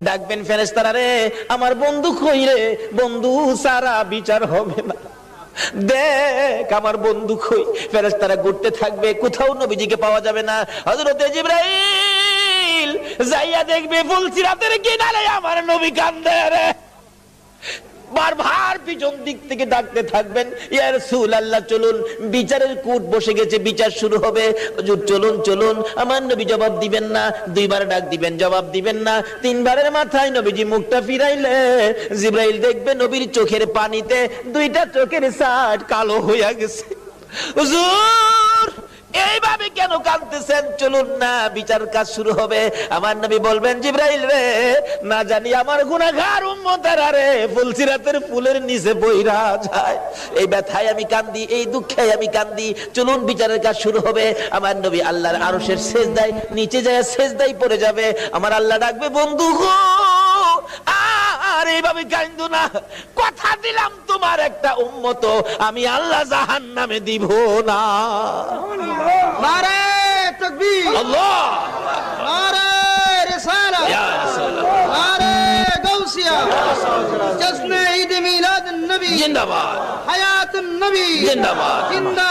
ডাকবেন ফেরেশতারা, রে আমার বন্ধু কই রে? বন্ধু সারা বিচার হবে না, দেখ আমার বন্ধু কই। ফেরেশতারা ঘুরতে থাকবে, কোথাও নবীজিকে পাওয়া যাবে না। হযরতে জিবরাইল যাইয়া দেখবে ফুলসিরাতের কিনারে আমার নবী কান্দে রে। বারবার পিছন দিক থেকে ডাকতে থাকবেন, ইয়া রাসূলুল্লাহ চলুন, বিচারের কোর্ট বসে গেছে, বিচার শুরু হবে, হুজুর চলুন চলুন। আমার নবী জবাব দিবেন না, দুইবার ডাক দিবেন জবাব দিবেন না, তিনবারের মাথায় নবীজি মুখটা ফিরাইলে জিবরাইল দেখবে নবীর চোখের পানিতে দুইটা চোখের সাইড কালো হইয়া গেছে। হুজুর এইভাবে কেন কাঁদতেছেন? চলুন না, বিচার কাজ শুরু হবে। আমার নবী বলবেন, জিবরাইল রে, না জানি আমার গুনাহগার উম্মতেরা রে ফুলসিরাতের ফুলের নিচে বইরা যায়, এই ব্যথায় আমি কান্দি, এই দুঃখে আমি কান্দি। চলুন বিচারের কাজ শুরু হবে। আমার নবী আল্লাহর আরশের সেজদায় নিচে যায়, সেজদায় পড়ে যাবে। আমার আল্লাহ ডাকবে, বন্ধু গো আর এইভাবে কান্দো না, কথা দিলাম তোমার একটা উম্মত আমি আল্লাহ জাহান্নামে দিব না। নারে তাকবীর, আল্লাহ, নারে রিসালাত, ইয়া রাসূলুল্লাহ, নারে গাউসিয়া, জশ্নে ঈদ মিলাদ নবী জিন্দাবাদ, হায়াতুন নবী জিন্দাবাদ। জিন্দা।